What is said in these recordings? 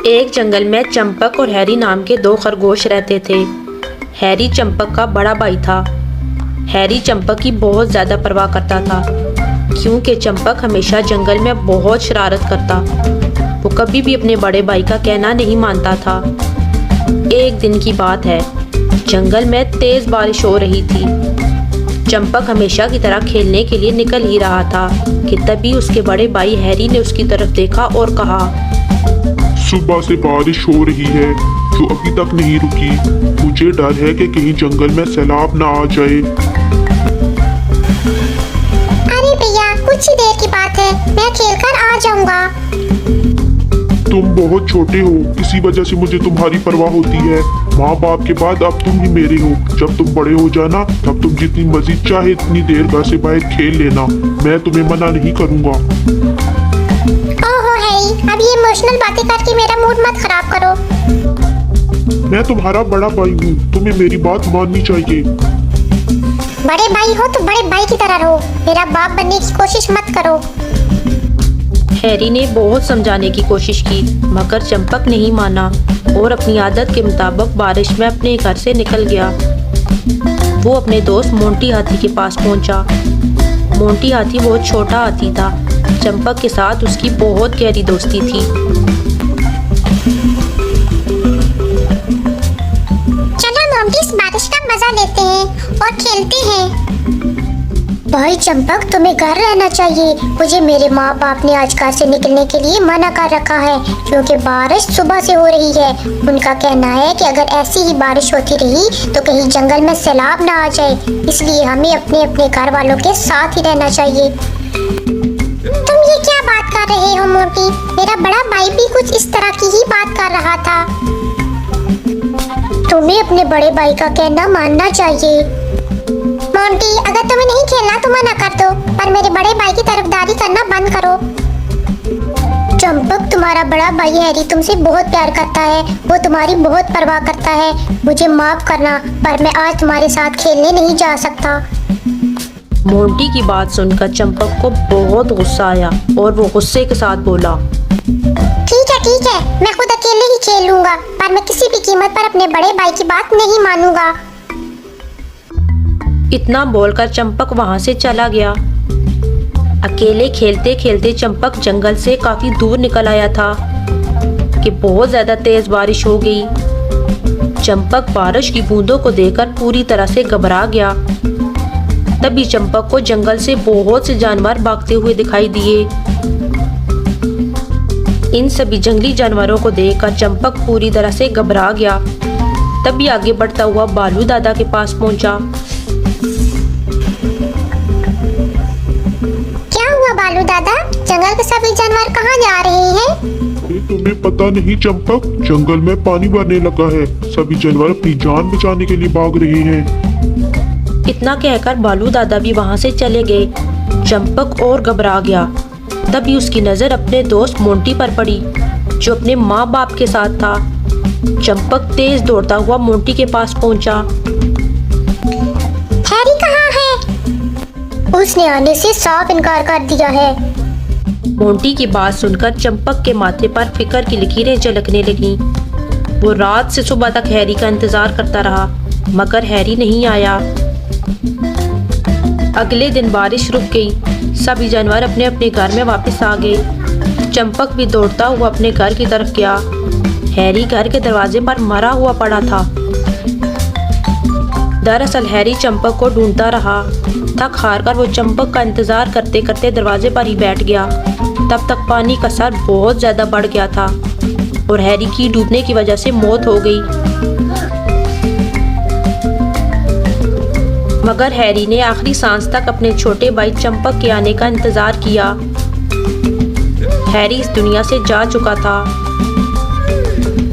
एक जंगल में चंपक और हैरी नाम के दो खरगोश रहते थे। हैरी चंपक का बड़ा भाई था। हैरी चंपक की बहुत ज़्यादा परवाह करता था, क्योंकि चंपक हमेशा जंगल में बहुत शरारत करता। वो कभी भी अपने बड़े भाई का कहना नहीं मानता था। एक दिन की बात है, जंगल में तेज़ बारिश हो रही थी। चंपक हमेशा की तरह खेलने के लिए निकल ही रहा था कि तभी उसके बड़े भाई हैरी ने उसकी तरफ देखा और कहा, सुबह से बारिश हो रही है जो अभी तक नहीं रुकी। मुझे डर है कि कहीं जंगल में सैलाब ना आ जाए। अरे भैया, कुछ ही देर की बात है, मैं खेलकर आ जाऊंगा। तुम बहुत छोटे हो, इसी वजह से मुझे तुम्हारी परवाह होती है। माँ बाप के बाद अब तुम ही मेरे हो। जब तुम बड़े हो जाना तब तुम जितनी मर्जी चाहे इतनी देर घर से बाहर खेल लेना, मैं तुम्हें मना नहीं करूँगा। ओहो हैरी, अब ये इमोशनल बातें करके मेरा मूड मत खराब करो। मैं तुम्हारा बड़ा भाई हूँ, तुम्हें मेरी बात माननी चाहिए। बड़े भाई हो तो बड़े भाई की तरह रहो, मेरा बाप बनने की कोशिश मत करो। हैरी ने बहुत समझाने की कोशिश की, मगर चंपक नहीं माना और अपनी आदत के मुताबिक बारिश में अपने घर से निकल गया। वो अपने दोस्त मोंटी हाथी के पास पहुंचा। मोंटी हाथी बहुत छोटा हाथी था। चंपक के साथ उसकी बहुत गहरी दोस्ती थी। चलो मोंटी, इस बारिश का मजा लेते हैं और खेलते हैं। भाई चंपक, तुम्हें घर रहना चाहिए। मुझे मेरे माँ बाप ने आज घर से निकलने के लिए मना कर रखा है, क्योंकि बारिश सुबह से हो रही है। उनका कहना है कि अगर ऐसी ही बारिश होती रही तो कहीं जंगल में सैलाब ना आ जाए, इसलिए हमें अपने अपने घर वालों के साथ ही रहना चाहिए। तुम ये क्या बात कर रहे हो मोंटी? मेरा बड़ा भाई भी कुछ इस तरह की ही बात कर रहा था। तुम्हें अपने बड़े भाई का कहना मानना चाहिए। मोंटी, अगर तुम्हें नहीं खेलना तो मना कर दो, पर मेरे बड़े भाई की तरफदारी करना बंद करो। चंपक, तुम्हारा बड़ा भाई हैरी तुमसे बहुत प्यार करता है। वो तुम्हारी बहुत परवाह करता है। मुझे माफ करना, पर मैं आज तुम्हारे साथ खेलने नहीं जा सकता। मोंटी की बात सुनकर चंपक को बहुत गुस्सा आया और वो गुस्से के साथ बोला, ठीक है, मैं खुद अकेले ही खेल लूंगा, पर मैं किसी भी कीमत पर अपने बड़े भाई की बात नहीं मानूंगा। इतना बोलकर चंपक वहां से चला गया। अकेले खेलते खेलते चंपक जंगल से काफी दूर निकल आया था कि बहुत ज्यादा तेज बारिश हो गई। चंपक बारिश की बूंदों को देखकर पूरी तरह से घबरा गया। तभी चंपक को जंगल से बहुत से जानवर भागते हुए दिखाई दिए। इन सभी जंगली जानवरों को देखकर चंपक पूरी तरह से घबरा गया। तभी आगे बढ़ता हुआ बालू दादा के पास पहुंचा। बालू दादा, जंगल के सभी जानवर कहाँ जा रहे हैं? तुम्हें पता नहीं चंपक, जंगल में पानी भरने लगा है। सभी जानवर अपनी जान बचाने के लिए भाग रहे हैं। इतना कहकर बालू दादा भी वहां से चले गए। चंपक और घबरा गया। तभी उसकी नजर अपने दोस्त मोंटी पर पड़ी, जो अपने माँ बाप के साथ था। चंपक तेज दौड़ता हुआ मोंटी के पास पहुंचा। हैरी कहाँ है? उसने आने से साफ इनकार कर दिया है। मोंटी की बात सुनकर चंपक के माथे पर फिक्र की लकीरें झलकने लगीं। वो रात से सुबह तक हैरी का इंतजार करता रहा, मगर हैरी नहीं आया। अगले दिन बारिश रुक गई। सभी जानवर अपने अपने घर में वापस आ गए। चंपक भी दौड़ता हुआ अपने घर की तरफ गया। हैरी घर के दरवाजे पर मरा हुआ पड़ा था। दरअसल हैरी चंपक को ढूंढता रहा। थक हार कर वो चंपक का इंतजार करते करते दरवाजे पर ही बैठ गया। तब तक पानी का स्तर बहुत ज्यादा बढ़ गया था और हैरी की डूबने की वजह से मौत हो गई। मगर हैरी ने आखिरी सांस तक अपने छोटे भाई चंपक के आने का इंतजार किया। हैरी इस दुनिया से जा चुका था।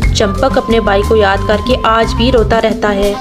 चंपक अपने भाई को याद करके आज भी रोता रहता है।